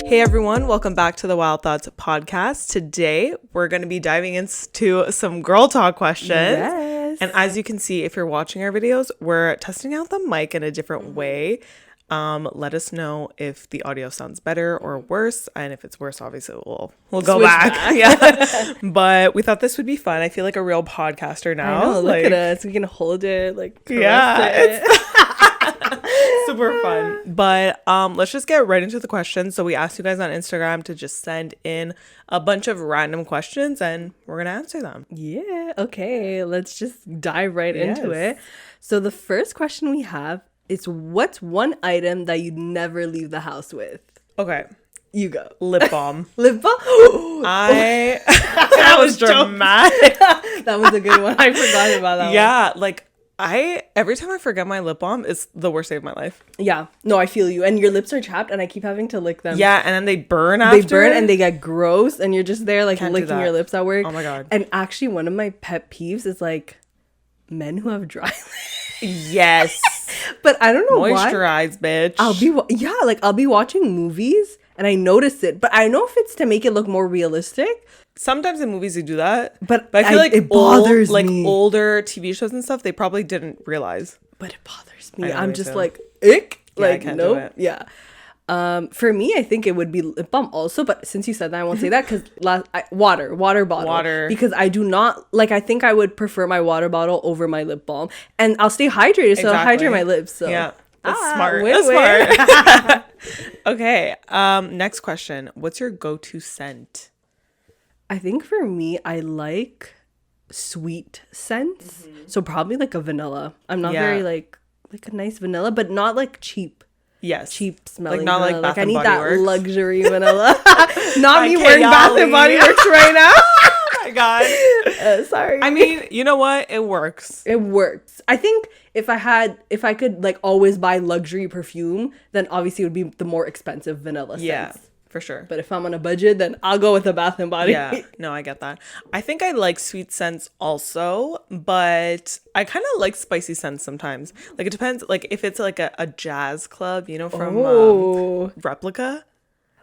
Hey everyone, welcome back to the Wild Thoughts podcast. Today, we're going to be diving into some girl talk questions. Yes. And as you can see, if you're watching our videos, we're testing out the mic in a different way. Let us know if the audio sounds better or worse. And if it's worse, obviously we'll go back. Yeah. But we thought this would be fun. I feel like a real podcaster now. I know, look at us. We can hold it, it's super fun. But let's just get right into the questions. So we asked you guys on Instagram to just send in a bunch of random questions and we're gonna answer them. Yeah, okay, let's just dive right into it. So the first question we have is, what's one item that you'd never leave the house with? Okay, you go. Lip balm. Lip balm. That was dramatic. That was a good one. I forgot about that one. Yeah, like every time I forget my lip balm, it's the worst day of my life. Yeah, no, I feel you. And your lips are chapped and I keep having to lick them. Yeah, and then they burn after. They burn and they get gross and you're just there like licking your lips at work. Oh my God. And actually one of my pet peeves is like men who have dry lips. Yes. But I don't know why. Moisturize, bitch. I'll be watching movies and I notice it, but I know if it's to make it look more realistic. Sometimes in movies they do that, but I feel like it bothers me. Like older TV shows and stuff, they probably didn't realize. But it bothers me. I'm just like, ick. Yeah, like, nope. Yeah. For me, I think it would be lip balm also, but since you said that, I won't say that because water bottle. Because I do not like. I think I would prefer my water bottle over my lip balm, and I'll stay hydrated, so I'll hydrate my lips. So yeah, that's smart. Smart. Okay. Next question. What's your go-to scent? I think for me, I like sweet scents, so probably like a vanilla. I'm not very like a nice vanilla, but not like cheap. Yes. Cheap smelling. Like not vanilla. like Bath I and need Body that Works. luxury vanilla. Not me wearing Bath and Body Works right now. Oh my God. Sorry. I mean, you know what? It works. It works. I think if I could like always buy luxury perfume, then obviously it would be the more expensive vanilla scents. Yeah. For sure. But if I'm on a budget, then I'll go with the Bath and Body. Yeah, no, I get that. I think I like sweet scents also, but I kind of like spicy scents sometimes. Like it depends. Like if it's like a jazz club, you know, from Replica.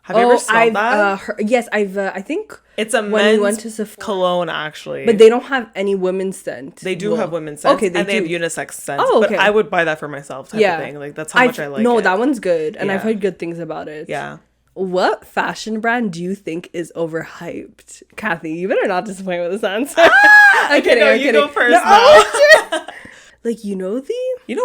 Have you ever smelled that? Yes, I think it's a men's cologne actually, but they don't have any women's scent. They do have women's scents, and they have unisex scents. Oh, okay. But I would buy that for myself, type of thing. Like that's how much I like. No, that one's good, and I've heard good things about it. Yeah. What fashion brand do you think is overhyped? Kathy, you better not disappoint with this answer. I'm kidding. You go first. No. Like, you know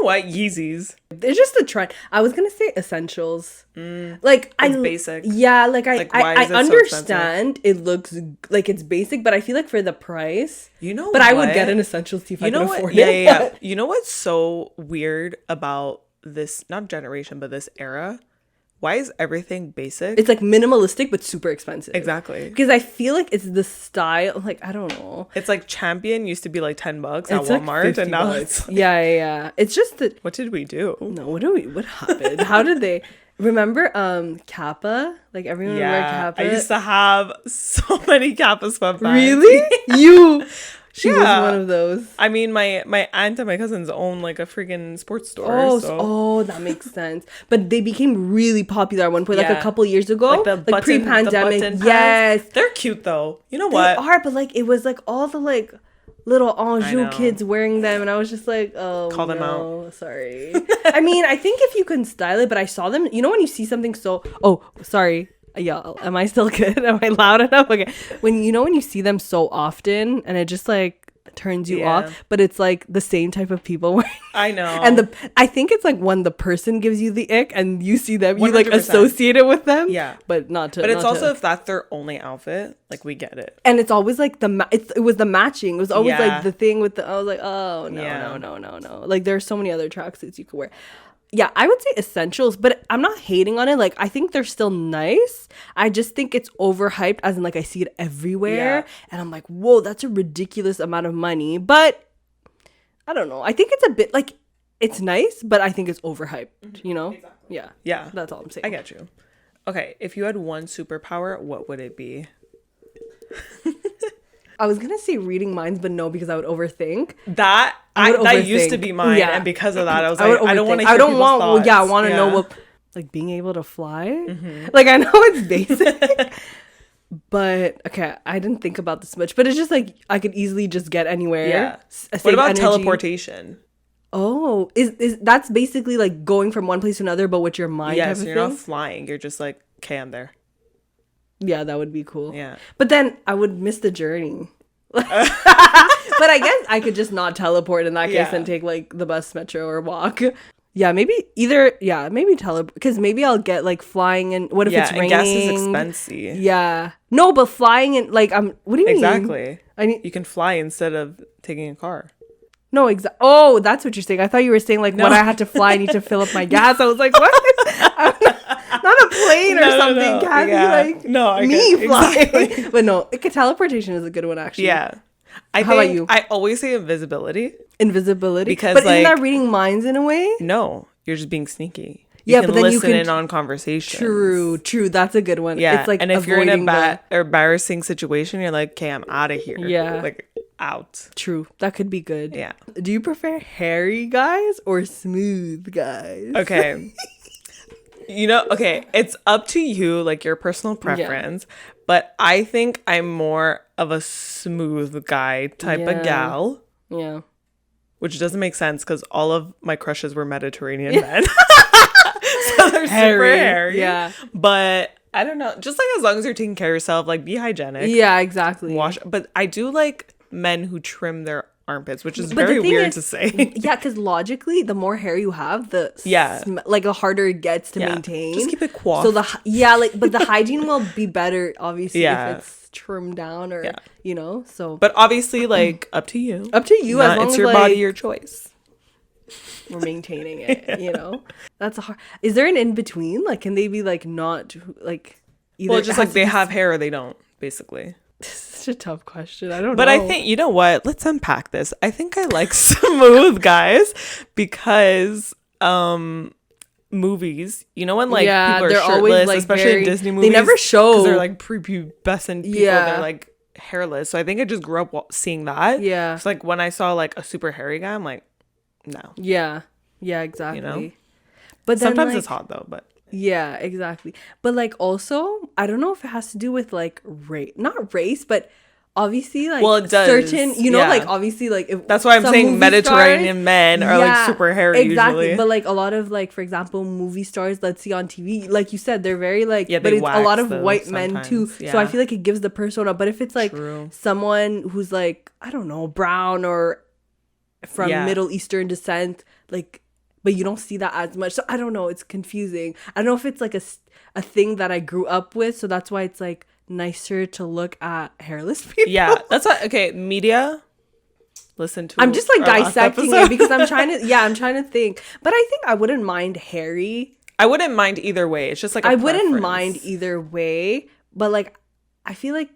what? Yeezys. It's just a trend. I was going to say essentials. Like, it's basic. Yeah, like I understand so it looks like it's basic, but I feel like for the price, but I would get an essentials tee if I could afford it. Yeah. You know what's so weird about this, not generation, but this era? Why is everything basic? It's like minimalistic but super expensive. Exactly. Because I feel like it's the style. Like, I don't know. It's like Champion used to be like $10 at Walmart, like and now it's like... yeah. It's just that. What did we do? No, what happened? How did they? Remember Kappa? Like everyone would wear Kappa. I used to have so many Kappa sweatbands. Really? She was one of those. I mean, my aunt and my cousins own like a freaking sports store. Oh, that makes sense. But they became really popular at one point, like a couple years ago, like pre-pandemic. Yes, they're cute though. You know what? They are, but like it was like all the like little Anjou kids wearing them, and I was just like, oh, call them out. Sorry. I mean, I think if you can style it, but I saw them. You know when you see something so. Oh, sorry. Yeah, am I still good? Am I loud enough? Okay. When you see them so often and it just like turns you off, but it's like the same type of people wearing. I know. And I think it's like when the person gives you the ick and you see them, 100%. You like associate it with them. Yeah. But not to. But it's also if that's their only outfit, like we get it. And it's always like it was the matching. It was always like the thing with I was like, oh no. Like there's so many other tracksuits you could wear. Yeah, I would say essentials, but I'm not hating on it. Like, I think they're still nice. I just think it's overhyped, as in, like, I see it everywhere. And I'm like, whoa, that's a ridiculous amount of money. But, I don't know. I think it's a bit, like, it's nice, but I think it's overhyped, you know? Exactly. Yeah. Yeah. That's all I'm saying. I get you. Okay, if you had one superpower, what would it be? I was gonna say reading minds, but no, because I would overthink. That used to be mine, and because of that, I was like, I don't want to hear people's thoughts. I want to know what like being able to fly. Like I know it's basic, but okay, I didn't think about this much. But it's just like I could easily just get anywhere. Yeah. What about teleportation? Oh, is that's basically like going from one place to another, but with your mind? Yes, you're not flying. You're just like, okay, I'm there. Yeah, that would be cool. Yeah, but then I would miss the journey. But I guess I could just not teleport in that case and take like the bus, metro, or walk. Yeah, maybe either. Yeah, maybe teleport, because maybe I'll get like flying, and what if it's raining? Gas is expensive. Yeah, no, but flying and like what do you mean? Exactly. You can fly instead of taking a car. No, oh, that's what you're saying. I thought you were saying like when I had to fly, I need to fill up my gas. I was like, what? Not a plane or something. Can't be like me flying. Exactly. But no, teleportation is a good one actually. Yeah. How about you? I always say invisibility. Invisibility? Because but isn't that reading minds in a way? No, you're just being sneaky. You can listen in on conversations. True. That's a good one. Yeah. It's like, and if you're in a embarrassing situation, you're like, okay, I'm out of here. Yeah. Like, out. True. That could be good. Yeah. Do you prefer hairy guys or smooth guys? Okay. Okay, it's up to you, like your personal preference. Yeah. But I think I'm more of a smooth guy type of gal. Yeah. Which doesn't make sense because all of my crushes were Mediterranean men. So they're super hairy. Yeah. But I don't know. Just like as long as you're taking care of yourself, like be hygienic. Yeah, exactly. But I do like men who trim their armpits, which is very weird to say. Yeah, because logically, the more hair you have, the the harder it gets to maintain. Just keep it coiffed. So but the hygiene will be better, obviously, if it's trimmed down or So, but obviously, like up to you. Up to you. As long it's as your body, your choice. We're maintaining it. That's a hard. Is there an in between? Like, can they be like not like either? Well, just like they have hair or they don't, basically. This is a tough question. I don't know. But I think, you know what? Let's unpack this. I think I like smooth guys because movies, when like people are shirtless, like, especially in Disney movies. They never show. Because they're like prepubescent people. Yeah. They're like hairless. So I think I just grew up seeing that. Yeah. It's like when I saw like a super hairy guy, I'm like, no. Yeah. Yeah, exactly. But then, sometimes it's hot though, but. Yeah, exactly. But like also, I don't know if it has to do with like race, not race, but obviously like it does. Certain, like obviously like if that's why I'm saying Mediterranean men are like super hairy usually. But like a lot of like, for example, movie stars, let's see on TV, like you said, they're very like, but it's a lot of white men too. Yeah. So I feel like it gives the persona. But if it's like someone who's like, I don't know, brown or from Middle Eastern descent, like. But you don't see that as much. So I don't know. It's confusing. I don't know if it's like a thing that I grew up with. So that's why it's like nicer to look at hairless people. Yeah. That's why. Okay. Media. Listen to I'm just like dissecting it because I'm trying to think. But I think I wouldn't mind hairy. I wouldn't mind either way. It's just like I wouldn't mind either way. But like, I feel like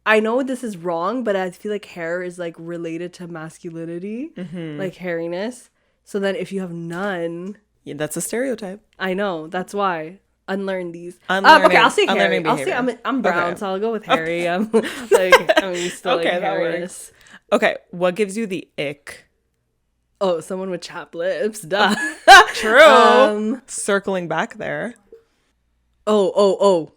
I know this is wrong, but I feel like hair is like related to masculinity, like hairiness. So then if you have none... Yeah, that's a stereotype. I know. That's why. Unlearn these. Okay, I'll say hairy. I'll say I'm brown, so I'll go with hairy. I'm used to like hairiness. Okay, what gives you the ick? Oh, someone with chapped lips. Duh. True. Circling back there. Oh.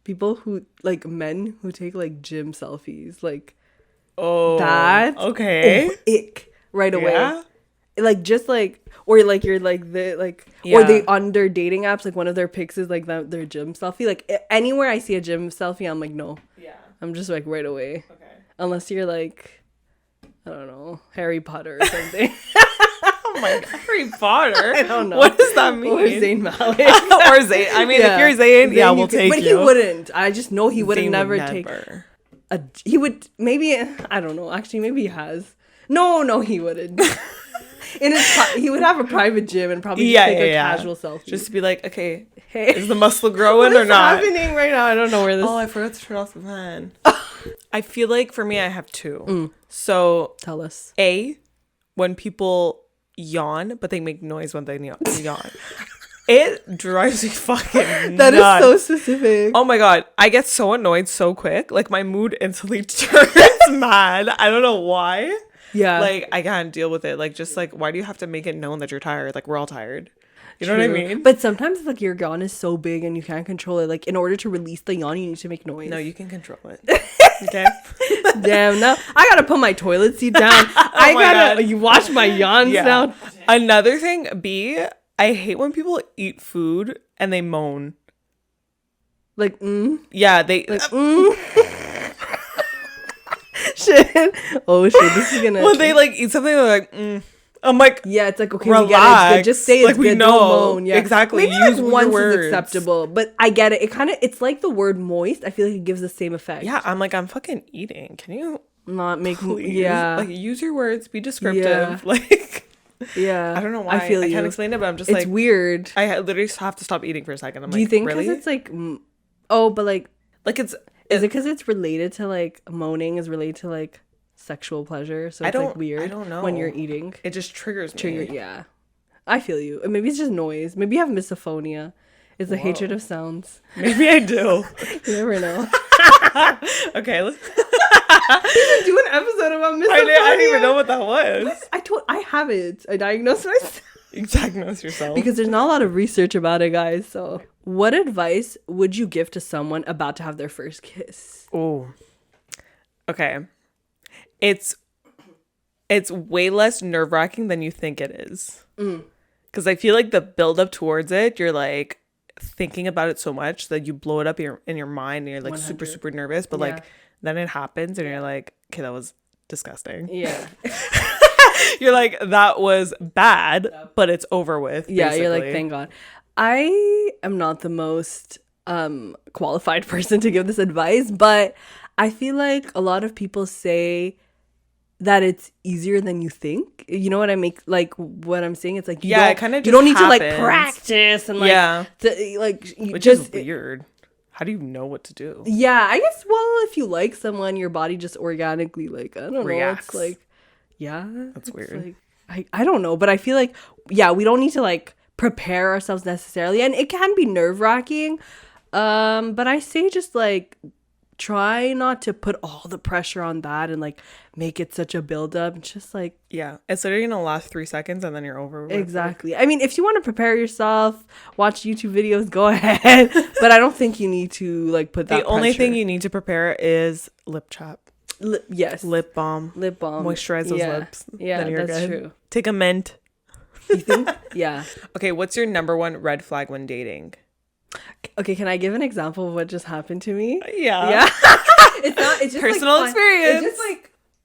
People who, like men who take like gym selfies. Like, that. Okay. Ick. Right away. Yeah? Like just like or like you're like the like or they on their dating apps like one of their pics is like their gym selfie, like anywhere I see a gym selfie I'm like no, I'm just like right away, unless you're like I don't know Harry Potter or something. Oh my God, Harry Potter. I don't know what does that mean. Or Zayn Malik. Or Zayn. I mean if you're Zayn, we'll take but you. But he wouldn't. I just know he would never take he would maybe I don't know actually maybe he has. No he wouldn't. He would have a private gym and probably just take a casual selfie. Just to be like, okay, hey, is the muscle growing or not? What's happening right now? I don't know where this... Oh, I forgot to turn off the fan. I feel like for me, I have two. So... Tell us. A, when people yawn, but they make noise when they yawn. It drives me fucking That nuts. is so specific. Oh my God. I get so annoyed so quick. Like my mood instantly turns mad. I don't know why. Yeah. Like, I can't deal with it. Like, just like, why do you have to make it known that you're tired? Like, we're all tired. You know what I mean? But sometimes like your yawn is so big and you can't control it. Like in order to release the yawn, you need to make noise. No, you can control it. Okay. Damn, no. I gotta put my toilet seat down. I gotta you watch my yawns down. Another thing, I hate when people eat food and they moan. Like, Yeah, they like, shit. Oh shit, this is gonna when they like eat something, they're like, I'm like, yeah, it's like, okay, relax. We get it. Just say it's like, we good, know. don't moan. Yeah, exactly. Maybe Use like once words. is acceptable, but I get it. It's like the word moist. I feel like it gives the same effect. Yeah, I'm like, I'm fucking eating. Can you not make please? Like, use your words, be descriptive. Yeah. Like, yeah, I don't know why. I can't explain it, but I'm just it's weird. I literally have to stop eating for a second. Do you think because it's like, oh, but like it's is it because it's related to like moaning is related to like sexual pleasure, so it's like weird. I don't know when you're eating. It just triggers me. Yeah, I feel you. Maybe it's just noise. Maybe you have misophonia. It's a hatred of sounds. Maybe I do. You never know. Okay, let's do an episode about misophonia. I didn't even know what that was. I have it. I diagnosed myself. You diagnose yourself. Because there's not a lot of research about it, guys. So, what advice would you give to someone about to have their first kiss? Oh, okay. It's way less nerve-wracking than you think it is. Because I feel like the build-up towards it, you're like thinking about it so much that you blow it up in your mind and you're like 100. super nervous. But like then it happens and you're like, okay, that was disgusting. Yeah. You're like, that was bad, but it's over with. Yeah, basically. you're like, thank God. I am not the most qualified person to give this advice, but I feel like a lot of people say that it's easier than you think. You know what I make? Like what I'm saying? It's like you don't need to like practice and which is weird. How do you know what to do? Yeah, I guess. Well, if you like someone, your body just organically like I don't reacts. Know. It's like that's weird. Like, I don't know, but I feel like we don't need to like prepare ourselves necessarily, and it can be nerve-wracking. But I say just like try not to put all the pressure on that and like make it such a build-up. It's just like it's literally gonna last 3 seconds and then you're over with exactly. I mean, if you want to prepare yourself, watch YouTube videos, go ahead. But I don't think you need to like put that the only pressure. thing you need to prepare is lip chap. Yes, lip balm moisturize those lips. Yeah, that's true. Take a mint. You think? Yeah. Okay, what's your number one red flag when dating? Okay, can I give an example of what just happened to me? Yeah. It's just personal experience.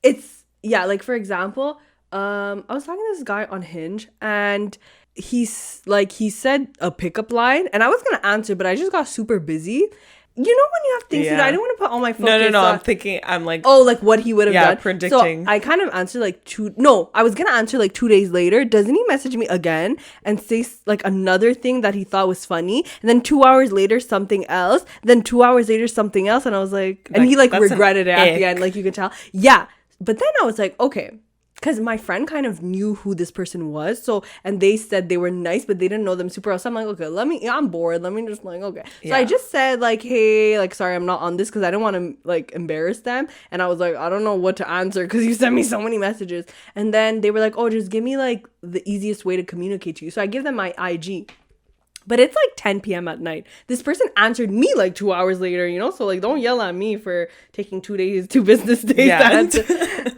It's just like like for example, I was talking to this guy on Hinge and he said a pickup line and I was gonna answer, but I just got super busy. You know when you have things to do, I didn't want to put all my focus No. I'm like, oh, like what he would have done. Predicting. So I kind of answered I was going to answer like 2 days later. Doesn't he message me again and say like another thing that he thought was funny? And then 2 hours later, something else. Then 2 hours later, something else. And I was like, and he like regretted it at the end. Like you could tell. Yeah. But then I was like, okay. Because my friend kind of knew who this person was. So, and they said they were nice, but they didn't know them super well. So I'm like, okay, I'm bored. Let me just like, okay. So I just said like, hey, like, sorry, I'm not on this because I don't want to like embarrass them. And I was like, I don't know what to answer because you sent me so many messages. And then they were like, oh, just give me like the easiest way to communicate to you. So I give them my IG. But it's like 10 p.m. at night. This person answered me like 2 hours later, you know? So like, don't yell at me for taking 2 business days to answer.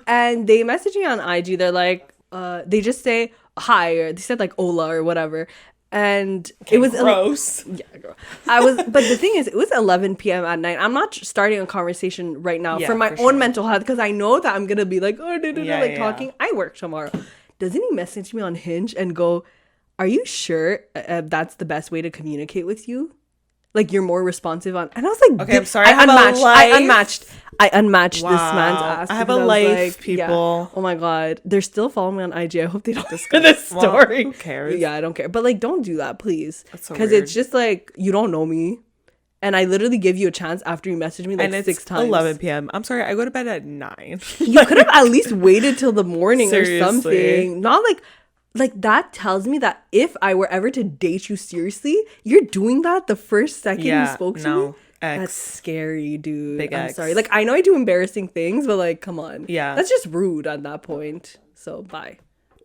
And they messaged me on IG. They're like, they just say hi, or they said like hola or whatever. And it was gross. Girl. But the thing is, it was 11 p.m. at night. I'm not starting a conversation right now for my own mental health because I know that I'm going to be like, talking. I work tomorrow. Doesn't he message me on Hinge and go, are you sure that's the best way to communicate with you? Like you're more responsive on. And I was like, okay, I'm sorry. I unmatched this man's ass. I have a life, people. Yeah. Oh my God. They're still following me on IG. I hope they don't discuss this story. Who cares? Yeah, I don't care. But like, don't do that, please. That's so because it's just like, you don't know me. And I literally give you a chance after you message me like and 6 times. 11 p.m. I'm sorry. I go to bed at 9. You could have at least waited till the morning or something. Not like that tells me that if I were ever to date you seriously, you're doing that the first second you spoke to me. That's scary, dude. Big I'm X. sorry. Like I know I do embarrassing things, but like, come on. Yeah. That's just rude at that point. So bye.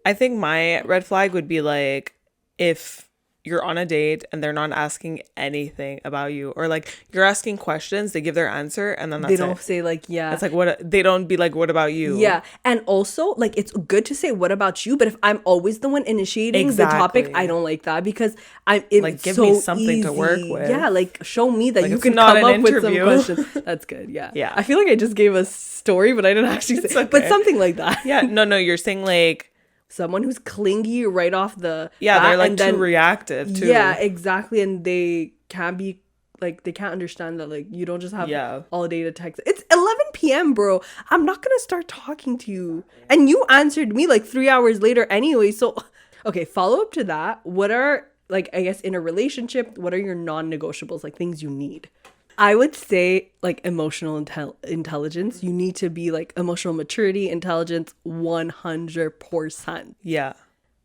I think my red flag would be like if you're on a date and they're not asking anything about you, or like you're asking questions, they give their answer and then that's they don't it. say like, yeah, it's like, what, they don't be like, what about you? Yeah. And also like it's good to say what about you, but if I'm always the one initiating the topic, I don't like that, because it's like, give me something easy to work with. Yeah, like show me that like, you can come up with some questions. That's good. Yeah. I feel like I just gave a story, but I didn't actually say, but something like that. Yeah, no, you're saying like someone who's clingy right off the bat, they're like too reactive too. Yeah, exactly. And they can't be like, they can't understand that like you don't just have all day to text. It's 11 p.m. bro, I'm not gonna start talking to you, and you answered me like 3 hours later anyway. So okay, follow up to that, what are, like, I guess in a relationship, what are your non-negotiables, like things you need? I would say like emotional intelligence. You need to be like emotional maturity, intelligence, 100%. Yeah.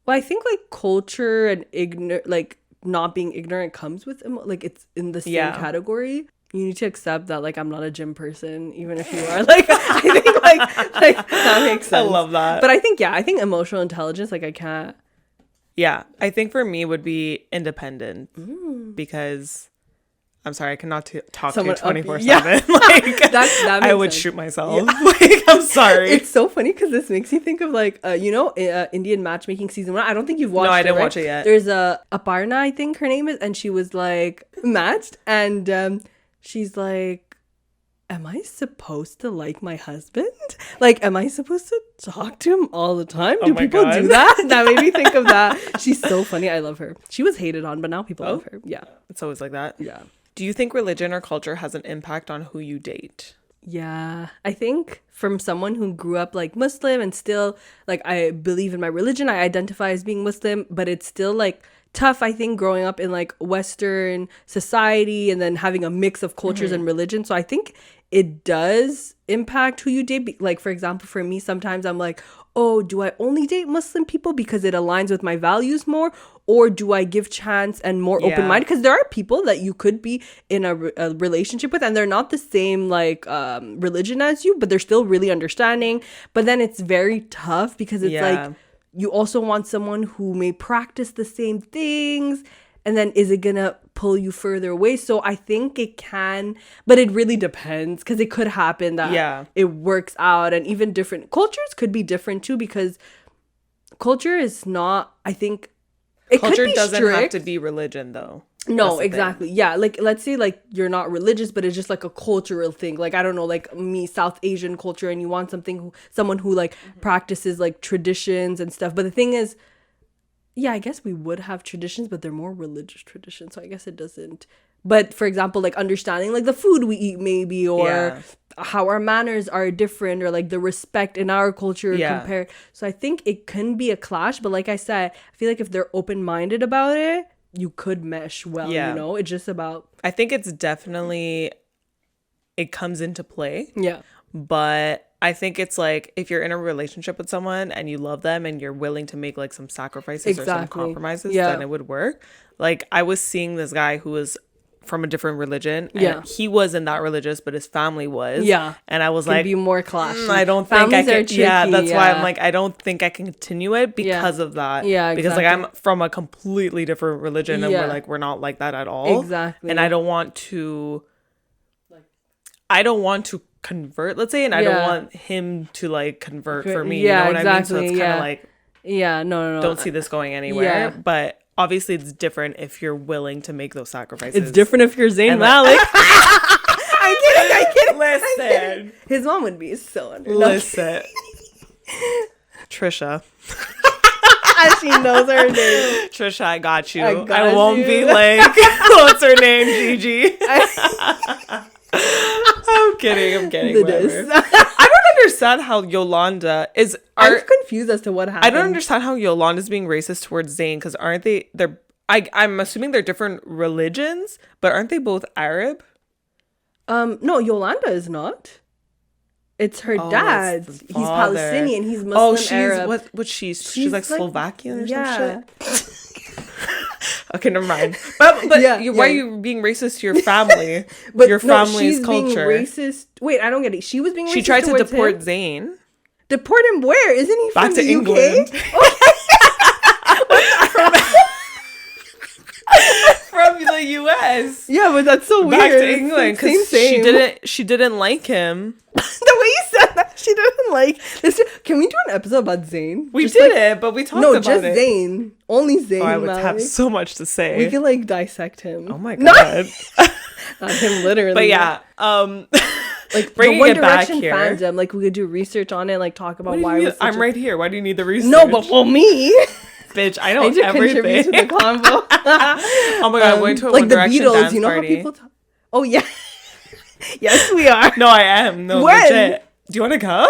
Well, I think like culture and like not being ignorant comes with like it's in the same category. You need to accept that like I'm not a gym person, even if you are. Like I think like that makes sense. I love that. But I think emotional intelligence, like I can't. Yeah, I think for me would be independent because. I'm sorry, I cannot talk to you 24/7. Yeah. Like that I would shoot myself. Yeah. Like, I'm sorry. It's so funny because this makes me think of like Indian matchmaking season 1. I don't think you've watched it. No, I didn't watch it yet. There's Aparna, I think her name is, and she was like matched, and she's like, am I supposed to like my husband? Like, am I supposed to talk to him all the time? Do people do that? That made me think of that. She's so funny. I love her. She was hated on, but now people love her. Yeah. It's always like that. Yeah. Do you think religion or culture has an impact on who you date? Yeah, I think from someone who grew up like Muslim and still like I believe in my religion, I identify as being Muslim, but it's still like tough, I think, growing up in like Western society and then having a mix of cultures and religion. So I think it does impact who you date. Like, for example, for me, sometimes I'm like, oh, do I only date Muslim people because it aligns with my values more? Or do I give chance and more open-minded? Because there are people that you could be in a relationship with and they're not the same like religion as you, but they're still really understanding. But then it's very tough because it's like you also want someone who may practice the same things. And then is it going to pull you further away? So I think it can, but it really depends because it could happen that it works out. And even different cultures could be different too, because culture is not, I think, it culture doesn't have to be religion though. No, exactly. Thing. Yeah, like let's say like you're not religious, but it's just like a cultural thing. Like I don't know, like me, South Asian culture, and you want someone who like practices like traditions and stuff. But the thing is, yeah, I guess we would have traditions, but they're more religious traditions. So I guess it doesn't. But for example, like understanding like the food we eat maybe, or how our manners are different, or like the respect in our culture compared. So I think it can be a clash. But like I said, I feel like if they're open-minded about it, you could mesh well, you know? It's just about... I think it's definitely... It comes into play. Yeah. But I think it's like if you're in a relationship with someone and you love them and you're willing to make like some sacrifices or some compromises, then it would work. Like I was seeing this guy who was from a different religion and he wasn't that religious, but his family was. Yeah. And I was like, be more clashy. I don't think I can. Yeah, that's why I'm like, I don't think I can continue it because of that. Yeah, exactly. Because like I'm from a completely different religion and we're not like that at all. Exactly. And I don't want to convert, let's say, and I don't want him to like convert for me. Yeah, you know what I mean? So it's kind of like, no. Don't see this going anywhere. Yeah. But obviously it's different if you're willing to make those sacrifices. It's different if you're Zayn Malik. I'm kidding. Listen. His mom would be so under. Listen. Trisha. She knows her name. Trisha, I got you. I won't be like, what's her name, Gigi? I'm kidding. Whatever. I don't understand how Yolanda is. I'm confused as to what happened. I don't understand how Yolanda is being racist towards Zayn, because aren't they? I'm assuming they're different religions, but aren't they both Arab? No, Yolanda is not. It's her dad. He's Palestinian. He's Muslim Arab. She's like Slovakian or some shit. Okay, never mind. But why are you being racist to your family? But your family's culture. Being racist. Wait, I don't get it. She was being racist. She tried to deport Zayn. Deport him where? Isn't he back from to the England? UK? Yes. Yeah, but that's so Back weird. to England because she didn't like him. The way you said that, she didn't like this. Can we do an episode about Zayn? We did it, but we talked about it. No, just Zayn. Only Zayn. I would have so much to say. We could like dissect him. Oh my god. Not him literally. But yeah, like bringing the One it back Direction here. fandom, like we could do research on it, like talk about why I'm right here. Why do you need the research? No, but for me, bitch, I know I need to everything. contribute to the convo. Oh my god, I'm going to a like One the Direction Beatles. dance You know party. how people? Oh yeah, yes we are. No, I am. No, when? legit. Do you want to come?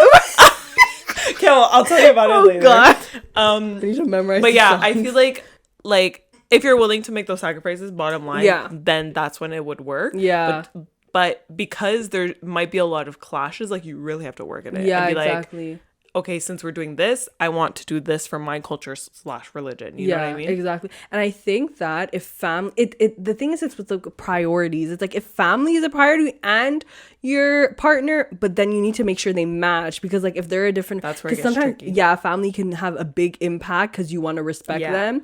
Okay, well, I'll tell you about it later. God. I need to memorize. But yeah, I feel like if you're willing to make those sacrifices, bottom line, then that's when it would work. Yeah. But because there might be a lot of clashes, like you really have to work at it. Yeah, and be exactly. Like, okay, since we're doing this, I want to do this for my culture / religion. You know what I mean? Exactly. And I think that if the thing is, it's with the priorities. It's like if family is a priority and your partner, but then you need to make sure they match, because like if they're a different, that's where it gets sometimes tricky. Yeah, family can have a big impact because you want to respect them.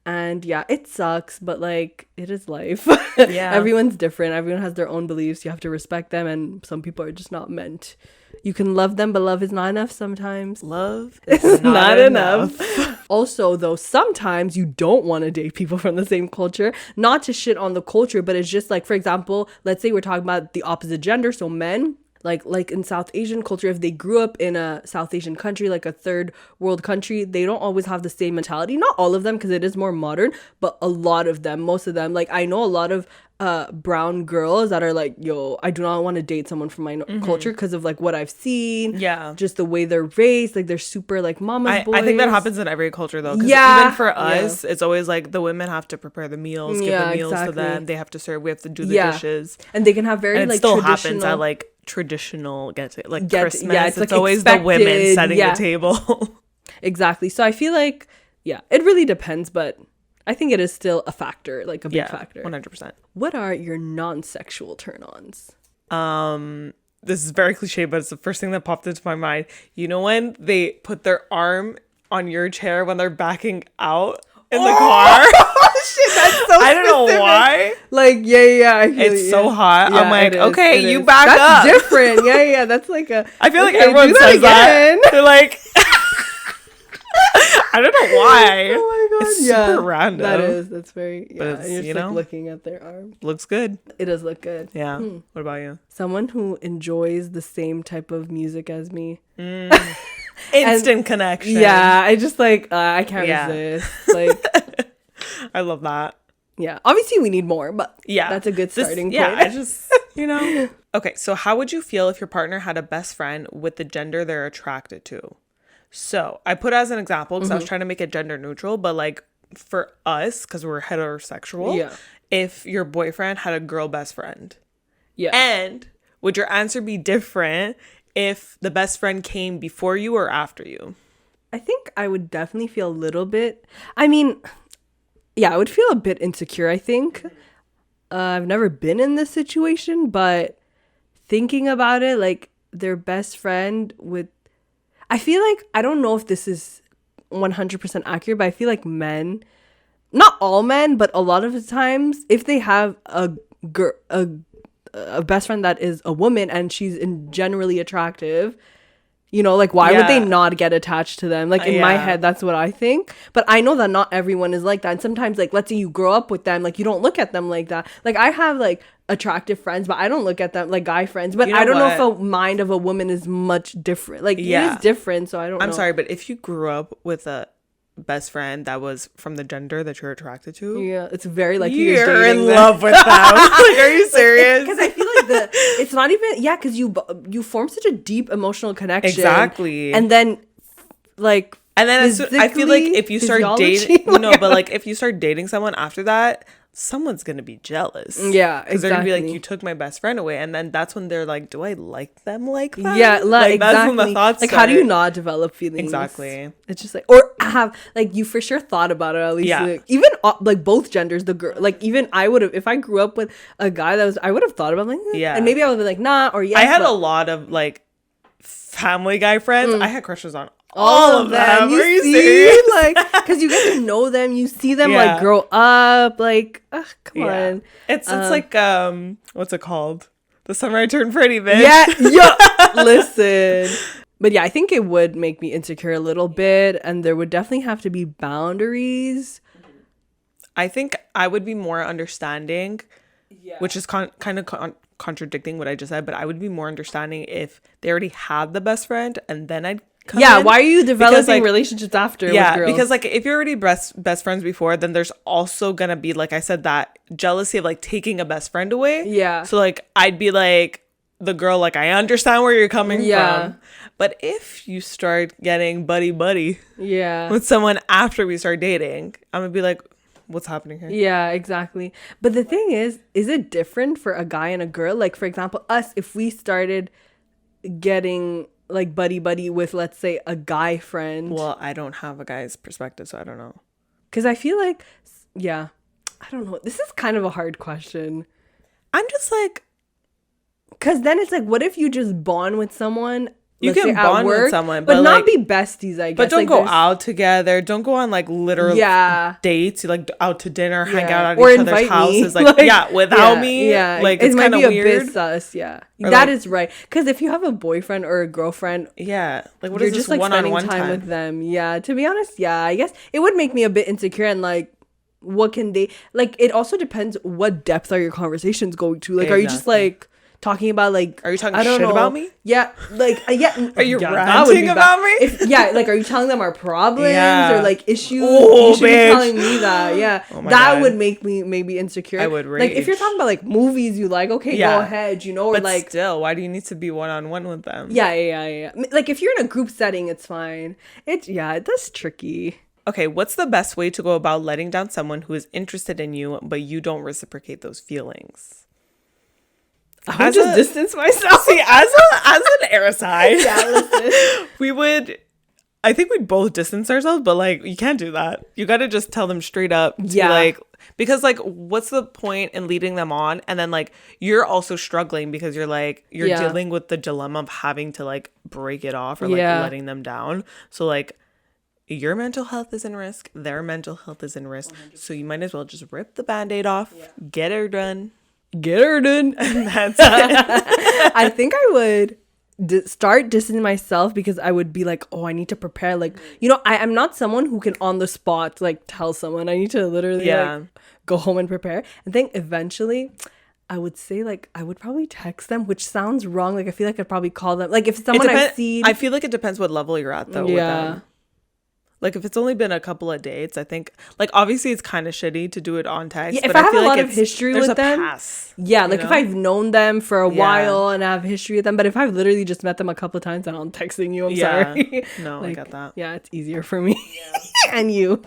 And yeah, it sucks, but like it is life. Yeah. Everyone's different. Everyone has their own beliefs. You have to respect them, and some people are just not meant. You can love them, but love is not enough sometimes. Love is not enough. Also, though, sometimes you don't want to date people from the same culture. Not to shit on the culture, but it's just like, for example, let's say we're talking about the opposite gender, so men. Like in South Asian culture, if they grew up in a South Asian country, like a third world country, they don't always have the same mentality. Not all of them, because it is more modern, but a lot of them, most of them. Like I know a lot of brown girls that are like, yo, I do not want to date someone from my culture because of like what I've seen. Yeah. Just the way they're raised. Like they're super like mama's boys. I think that happens in every culture though. Yeah. Even for us, it's always like the women have to prepare the meals, give the meals to them. They have to serve. We have to do the dishes. And they can have very, and it like still traditional... happens at like traditional Christmas. Yeah, it's like always expected. The women setting the table. Exactly. So I feel like, yeah, it really depends, but I think it is still a factor, like a big factor. 100%. What are your non-sexual turn-ons? This is very cliche, but it's the first thing that popped into my mind. You know when they put their arm on your chair when they're backing out in the car? Shit, that's so I don't know why. Like, yeah. It's so hot. Yeah, I'm like, okay, you back up. That's different. Yeah. That's like a... I feel like everyone says that. They're like... I don't know why. Oh my god. It's super random. That's very... Yeah, but it's, and you're just like looking at their arm. Looks good. It does look good. Yeah. What about you? Someone who enjoys the same type of music as me. Instant connection. Yeah, I just like, I can't resist. Like... I love that. Yeah. Obviously, we need more, but that's a good starting point. Yeah, I just, Okay, so how would you feel if your partner had a best friend with the gender they're attracted to? So I put as an example because I was trying to make it gender neutral, but like for us, because we're heterosexual, if your boyfriend had a girl best friend. Yeah. And would your answer be different if the best friend came before you or after you? I think I would definitely feel a little bit, I mean... Yeah, I would feel a bit insecure, I think. I've never been in this situation, but thinking about it, like their best friend with... I feel like, I don't know if this is 100% accurate, but I feel like men, not all men, but a lot of the times, if they have a best friend that is a woman and she's generally attractive... like, why would they not get attached to them? Like, in my head, that's what I think. But I know that not everyone is like that. And sometimes, like, let's say you grow up with them, like, you don't look at them like that. Like, I have, like, attractive friends, but I don't look at them like guy friends. But I don't know if a mind of a woman is much different. Like, it is different, so I don't know. I'm sorry, but if you grew up with a best friend that was from the gender that you're attracted to, it's very like you're in love with them. Like, are you serious? Because I feel like it's not even because you form such a deep emotional connection, exactly, and then like I feel like if you start dating but like if you start dating someone after that, someone's gonna be jealous. Yeah, exactly. Because they're gonna be like, you took my best friend away, and then that's when they're like, do I like them like that? Yeah, like exactly. That's when the thoughts like start. How do you not develop feelings? Exactly. It's just like, or have like you for sure thought about it at least. Yeah. Like, even like both genders, the girl, like even I would have, if I grew up with a guy that was, I would have thought about like, and maybe I would be like, nah, or yes. I had a lot of like family guy friends. I had crushes on All of them. You Are you see? serious? Like, because you get to know them, you see them like grow up. Like, ugh, come on. It's like what's it called? The Summer I Turned Pretty, bitch. Yeah. Listen. But yeah, I think it would make me insecure a little bit, and there would definitely have to be boundaries. I think I would be more understanding, which is kind of contradicting what I just said, but I would be more understanding if they already had the best friend and then I'd come in. Why are you developing relationships after with girls? Because like if you're already best friends before, then there's also gonna be, like I said, that jealousy of like taking a best friend away. Yeah. So like I'd be like the girl, like I understand where you're coming from. But if you start getting buddy with someone after we start dating, I'm gonna be like, what's happening here? Yeah, exactly. But the thing is it different for a guy and a girl? Like, for example, us, if we started getting like buddy with, let's say, a guy friend. Well, I don't have a guy's perspective, so I don't know. Because I feel like, I don't know. This is kind of a hard question. I'm just like, because then it's like, what if you just bond with someone? You can bond with someone, but not like, be besties, I guess. But don't go out together. Don't go on like literal dates. You like out to dinner, hang out at each other's houses. Like, without me. Yeah, like it's kind of weird. It might be a bit sus. Yeah, or that is right. Because if you have a boyfriend or a girlfriend, like what you're is just this like spending time with them. Yeah, to be honest, I guess it would make me a bit insecure and like, what can they like? It also depends what depth are your conversations going to. Like, are you just like talking about like, are you talking shit about me? Yeah, like are you ranting about me? Like, are you telling them our problems or like issues? Oh, you should be telling me that. Oh that would make me maybe insecure. I would rage. Like if you're talking about like movies you like, okay, go ahead, or but like still, why do you need to be one-on-one with them? Yeah. Like if you're in a group setting, it's fine. That's tricky. Okay, what's the best way to go about letting down someone who is interested in you, but you don't reciprocate those feelings? I would just distance myself. See, as an air side, listen. I think we'd both distance ourselves, but like you can't do that. You got to just tell them straight up. Like, because like, what's the point in leading them on? And then like, you're also struggling because you're dealing with the dilemma of having to like break it off or like letting them down. So like, your mental health is in risk. Their mental health is in risk. 100%. So you might as well just rip the Band-Aid off, get her done. And that's it. I think I would start distancing myself because I would be like, oh, I need to prepare. Like, I'm not someone who can on the spot like tell someone. I need to literally like, go home and prepare. I think eventually I would say like I would probably text them, which sounds wrong. Like I feel like I'd probably call them. Like if it's someone I've seen. I feel like it depends what level you're at though. With them. Like, if it's only been a couple of dates, I think, like, obviously it's kind of shitty to do it on text. Yeah, if I have a lot of history with them, like, if I've known them for a while and I have history with them, but if I've literally just met them a couple of times and I'm texting you, I'm sorry. No, like, I get that. Yeah, it's easier for me. And you.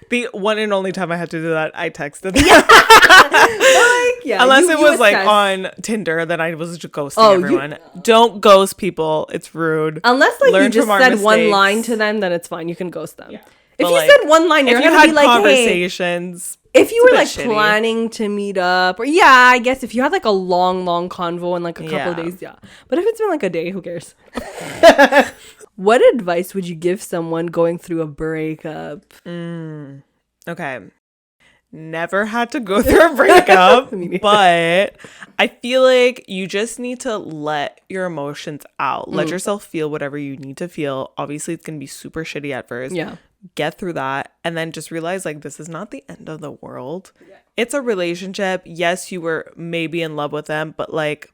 The one and only time I had to do that, I texted them. Like, unless it was, like, on Tinder, then I was just ghosting everyone. Don't ghost people. It's rude. Unless, like, you just said one line to them, then it's fine. You can ghost them. Yeah. If you said one line, you're going to be like, conversations, hey. If you were like planning to meet up, or I guess if you had like a long convo in like a couple of days, But if it's been like a day, who cares? What advice would you give someone going through a breakup? Okay. Never had to go through a breakup, but I feel like you just need to let your emotions out. Let yourself feel whatever you need to feel. Obviously, it's going to be super shitty at first. Yeah. Get through that and then just realize like this is not the end of the world. It's a relationship. Yes, you were maybe in love with them, but like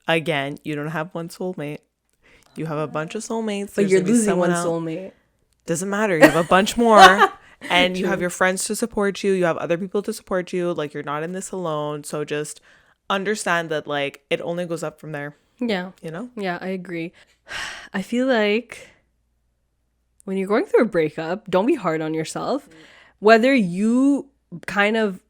again, you don't have one soulmate. You have a bunch of soulmates. But you're losing one soulmate. Doesn't matter. You have a bunch more and you have your friends to support you. You have other people to support you. Like you're not in this alone. So just understand that like it only goes up from there. Yeah. Yeah, I agree. I feel like when you're going through a breakup, don't be hard on yourself. Whether you kind of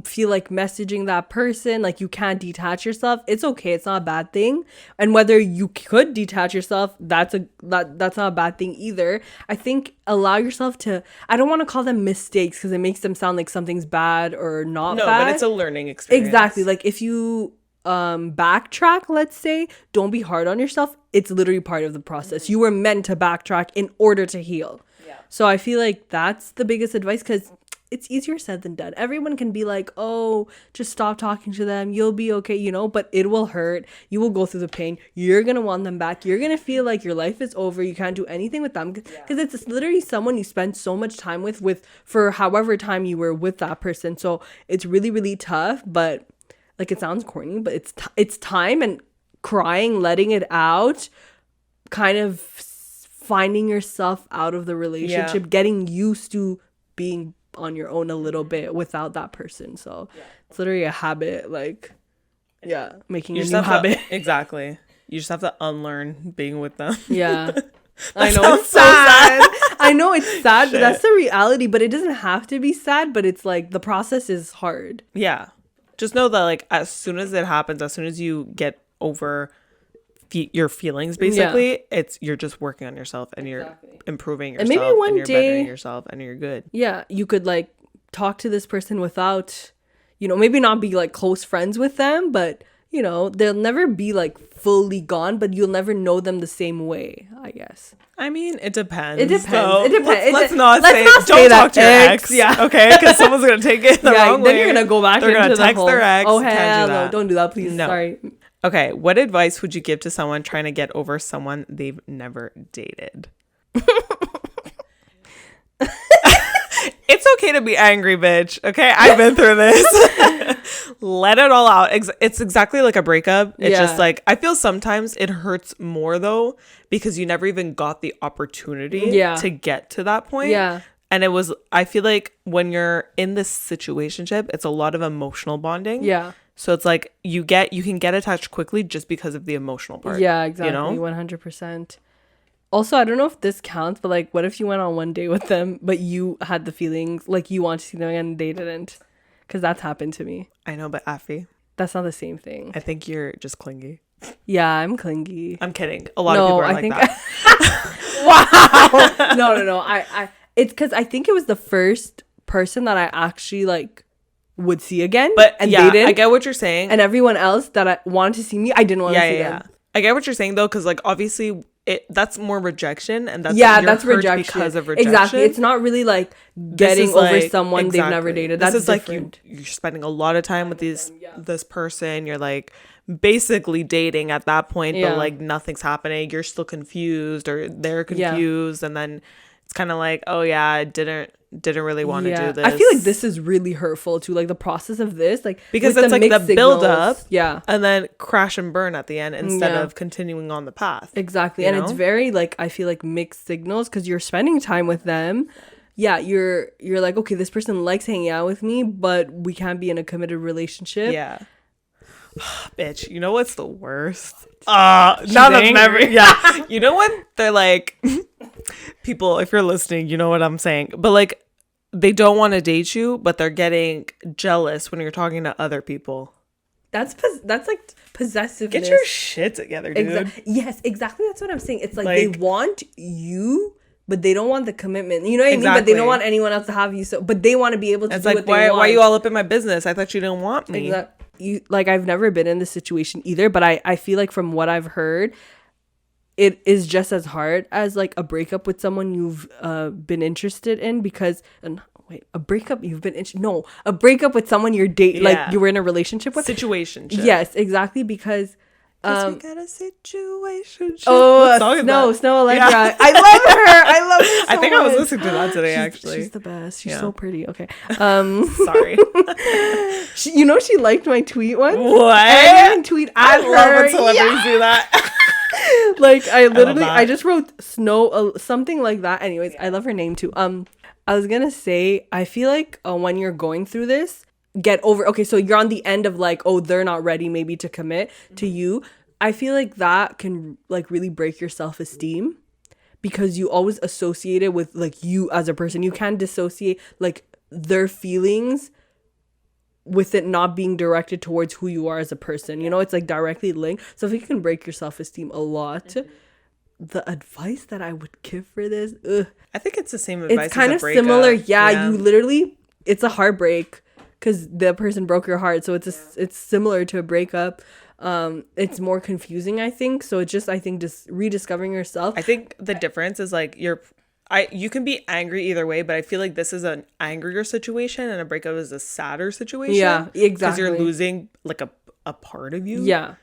feel like messaging that person, like you can't detach yourself, it's okay. It's not a bad thing. And whether you could detach yourself, that's not a bad thing either. I think allow yourself to, I don't want to call them mistakes because it makes them sound like something's bad or not bad. No, but it's a learning experience. Exactly. Like if you backtrack, let's say, don't be hard on yourself. It's literally part of the process. You were meant to backtrack in order to heal. Yeah. So I feel like that's the biggest advice, because it's easier said than done. Everyone can be like, oh, just stop talking to them, you'll be okay, you know, but it will hurt. You will go through the pain. You're gonna want them back. You're gonna feel like your life is over. You can't do anything with them, because it's literally someone you spend so much time with for however time you were with that person. So it's really, really tough. But like, it sounds corny, but it's time and crying, letting it out, kind of finding yourself out of the relationship, getting used to being on your own a little bit without that person. So it's literally a habit, like, making a new habit. Exactly. You just have to unlearn being with them. Yeah. I know it's so sad. I know it's sad, but that's the reality. But it doesn't have to be sad, but it's like the process is hard. Yeah. Just know that, like, as soon as it happens, as soon as you get over your feelings, basically, you're just working on yourself, and you're improving yourself, and maybe one and you're day bettering yourself, and you're good. Yeah, you could like talk to this person without, you know, maybe not be like close friends with them, but you know, they'll never be like fully gone, but you'll never know them the same way, I guess. I mean, it depends. It depends. So it depends. Let's not say don't talk to your ex. Yeah. Okay, because someone's gonna take it the wrong way. Then you're gonna go back. They're gonna text their ex. Oh hell no! Don't do that, please. No. Sorry. Okay, what advice would you give to someone trying to get over someone they've never dated? It's okay to be angry, bitch. Okay, I've been through this. Let it all out. It's exactly like a breakup. It's just like, I feel sometimes it hurts more though, because you never even got the opportunity to get to that point. Yeah. And I feel like when you're in this situationship, it's a lot of emotional bonding. Yeah. So it's like you can get attached quickly just because of the emotional part. Yeah, exactly. You know? 100%. Also, I don't know if this counts, but like, what if you went on one date with them, but you had the feelings, like you want to see them again and they didn't? Because that's happened to me. I know, but Afi, that's not the same thing. I think you're just clingy. Yeah, I'm clingy. I'm kidding. A lot of people are like that. Wow. No. It's because I think it was the first person that I actually like would see again. But and they didn't. I get what you're saying. And everyone else that I wanted to see me, I didn't want to see them. I get what you're saying though, because like obviously that's more rejection, and that's that's rejection because of rejection. Exactly. It's not really like getting over someone they've never dated. That's is different. Like you're spending a lot of time with this person. You're like basically dating at that point, but like nothing's happening. You're still confused, or they're confused, and then it's kind of like, oh yeah, I didn't really want to do this. I feel like this is really hurtful too, like the process of this, like because it's like the build up, and then crash and burn at the end instead of continuing on the path. Exactly. And it's very like, I feel like mixed signals, because you're spending time with them. Yeah, you're like, okay, this person likes hanging out with me, but we can't be in a committed relationship. Yeah. Bitch, you know what's the worst? Now that's never. Yeah, you know when they're like, people, if you're listening, you know what I'm saying. But like, they don't want to date you, but they're getting jealous when you're talking to other people. That's like possessiveness. Get your shit together, dude. Yes, exactly. That's what I'm saying. It's like they want you, but they don't want the commitment. You know what I mean? But they don't want anyone else to have you. So, but they want to be able to. It's do like, what they want. Why are you all up in my business? I thought you didn't want me. Exactly. I've never been in this situation either, but I feel like from what I've heard, it is just as hard as like a breakup with someone you've been interested in, because a breakup with someone you're dating, like you were in a relationship with. Situationship. Yes, exactly, because we got a situation. Snow Allegra. Yeah. I love her so I think much. I was listening to that today. Actually, she's the best. She's so pretty. Okay. Sorry. She liked my tweet once. What? I didn't tweet at I her. love when celebrities do that. Like I just wrote something like that. Anyways, I love her name too. I was gonna say, I feel like when you're going through this, get over. Okay, so you're on the end of like, oh, they're not ready maybe to commit to you. I feel like that can like really break your self-esteem, because you always associate it with like you as a person. You can't dissociate like their feelings with it not being directed towards who you are as a person. You know, it's like directly linked. So if you can break your self-esteem a lot, the advice that I would give for this, I think it's the same advice. It's kind as a of similar. Yeah, you literally, it's a heartbreak, because the person broke your heart. So it's similar to a breakup. It's more confusing, I think. So it's just, I think, just rediscovering yourself. I think the difference is like you can be angry either way, but I feel like this is an angrier situation and a breakup is a sadder situation. Yeah, exactly. Because you're losing like a part of you. Yeah.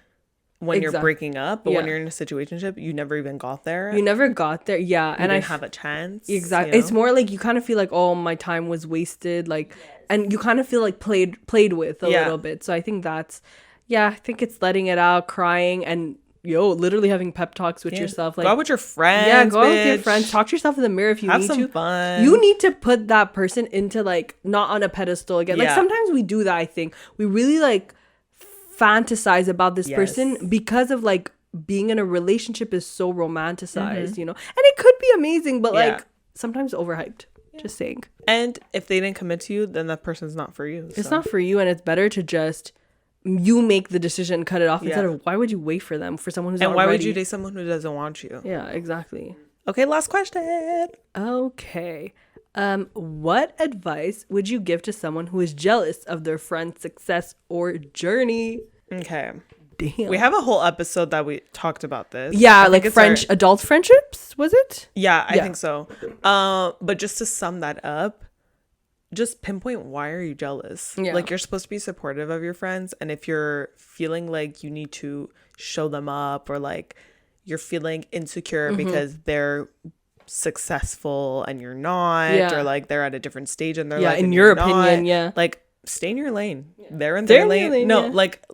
When you're breaking up, but when you're in a situationship, you never even got there. You never got there. Yeah. And I have a chance. Exactly. You know? It's more like you kind of feel like, oh, my time was wasted. Like, and you kind of feel like played with a little bit. So I think that's, I think it's letting it out, crying, and literally having pep talks with yourself. Like, go out with your friends. Yeah, go out with your friends. Talk to yourself in the mirror if you have need some to. fun. You need to put that person into like not on a pedestal again. Like sometimes we do that. I think we really like fantasize about this person because of like being in a relationship is so romanticized, and it could be amazing, but like sometimes overhyped. Just saying. And if they didn't commit to you, then that person's not for you. It's not for you, and it's better to just you make the decision, cut it off instead of why would you wait for them for someone who's not ready? And why would you date someone who doesn't want you? Yeah, exactly. Okay, last question. Okay. What advice would you give to someone who is jealous of their friend's success or journey? Okay. Damn. We have a whole episode that we talked about this. Yeah, like adult friendships, was it? Yeah, I think so. But just to sum that up, just pinpoint why are you jealous? Yeah. Like, you're supposed to be supportive of your friends, and if you're feeling like you need to show them up, or like you're feeling insecure because they're successful and you're not, or like they're at a different stage in their life, in your opinion, like, stay in your lane. They're in their lane. No, like,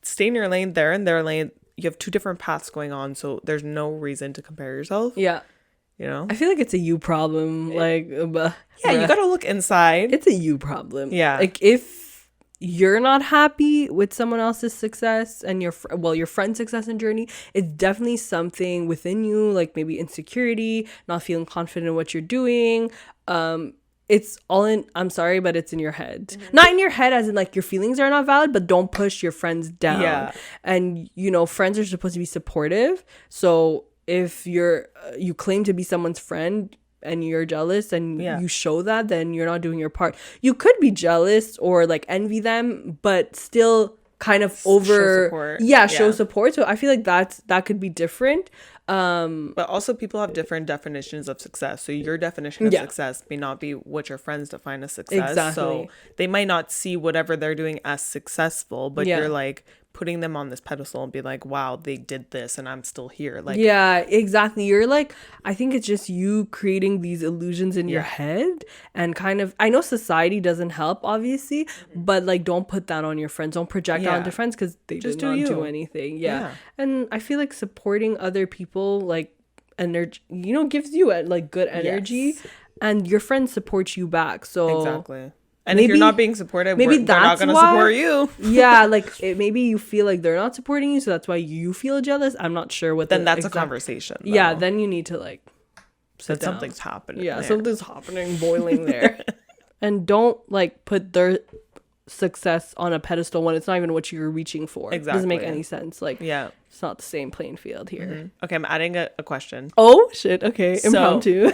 stay in your lane. They're in their lane. You have two different paths going on, so there's no reason to compare yourself. Yeah. You know? I feel like it's a you problem. Like, you gotta look inside. It's a you problem. Yeah. Like, if you're not happy with someone else's success and your friend's success and journey, it's definitely something within you, like maybe insecurity, not feeling confident in what you're doing. It's all in, I'm sorry, but it's in your head. Not in your head as in like your feelings are not valid, but don't push your friends down. Yeah. And, friends are supposed to be supportive. So if you claim to be someone's friend and you're jealous and you show that, then you're not doing your part. You could be jealous or like envy them, but still kind of show support. Show support. So I feel like that could be different. But also people have different definitions of success. So your definition of success may not be what your friends define as success. Exactly. So they might not see whatever they're doing as successful, but you're like putting them on this pedestal and be like, wow, they did this and I'm still here. Like, yeah, exactly. You're like, I think it's just you creating these illusions in your head, and kind of, I know society doesn't help obviously, but like, don't put that on your friends. Don't project that onto friends because they just don't do anything. Yeah. And I feel like supporting other people, like, energy, gives you like good energy, and your friends support you back. So exactly. And maybe, if you're not being supportive, they're not going to support you. Yeah, like maybe you feel like they're not supporting you, so that's why you feel jealous. I'm not sure what. Then that's a conversation. Though. Yeah, then you need to like. That something's happening. Yeah, something's happening, boiling there, and don't like put their success on a pedestal when it's not even what you're reaching for. Exactly, it doesn't make any sense. Like, it's not the same playing field here. Mm-hmm. Okay, I'm adding a question. Oh shit! Okay, impromptu.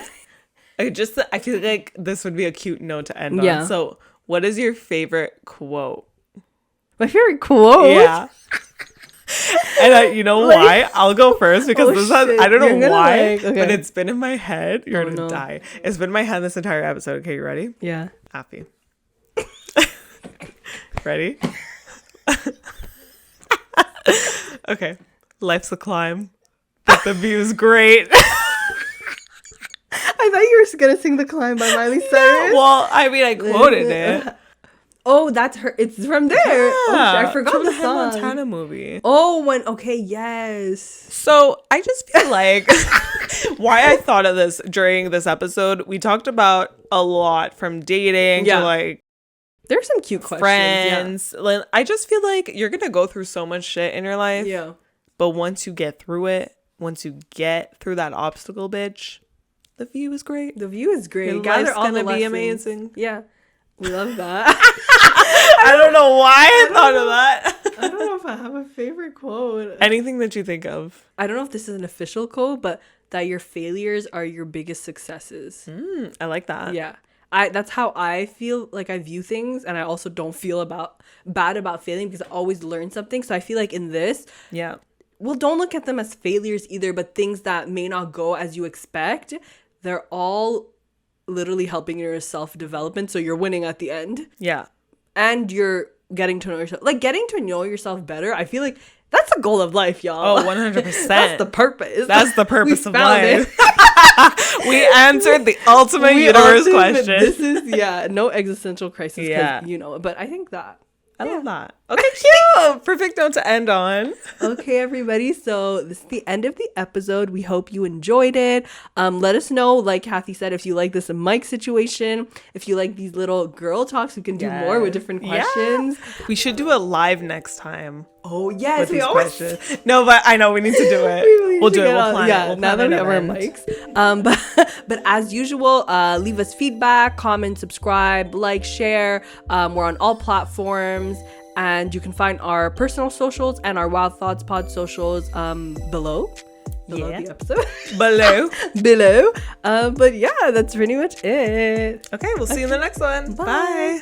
I feel like this would be a cute note to end on. So, what is your favorite quote? My favorite quote? Yeah. And you know why? I'll go first because this has, I don't know why, but it's been in my head. You're going to die. It's been in my head this entire episode. Okay, you ready? Yeah. Happy. Ready? Okay. Life's a climb, but the view's great. I thought you were gonna sing "The Climb" by Miley Cyrus. Yeah, well, I mean, I quoted it. Oh, that's her. It's from there. Yeah, I forgot from the song. Hannah Montana movie. Oh, yes. So I just feel like why I thought of this during this episode. We talked about a lot, from dating to like. There's some cute friends. Yeah. I just feel like you're gonna go through so much shit in your life. Yeah. But once you get through it, once you get through that obstacle, bitch. The view is great. The view is great. Life's gonna be amazing. Yeah, we love that. I don't know why I thought of that. I don't know if I have a favorite quote. Anything that you think of. I don't know if this is an official quote, but that your failures are your biggest successes. I like that. Yeah. That's how I feel like I view things, and I also don't feel bad about failing because I always learn something. So I feel like in this, well, don't look at them as failures either, but things that may not go as you expect. They're all literally helping your self-development, so you're winning at the end. Yeah. And you're getting to know yourself. Like, getting to know yourself better, I feel like that's the goal of life, y'all. Oh, 100%. That's the purpose. That's the purpose of life. We answered the ultimate universe question. This is, no existential crisis. Yeah. You know, but I think that. I love that. Okay, cute. Perfect note to end on. Okay, everybody. So this is the end of the episode. We hope you enjoyed it. Let us know, like Kathy said, if you like this mic situation, if you like these little girl talks, we can do more with different questions. Yeah. We should do it live next time. Oh, yes. We always questions. No, but I know we need to do it. We'll do it. We'll plan it. We'll now that we have our mics. But as usual, leave us feedback, comment, subscribe, like, share. We're on all platforms. And you can find our personal socials and our Wild Thoughts Pod socials below the episode. Below. But yeah, that's pretty much it. Okay, we'll see you in the next one. Bye.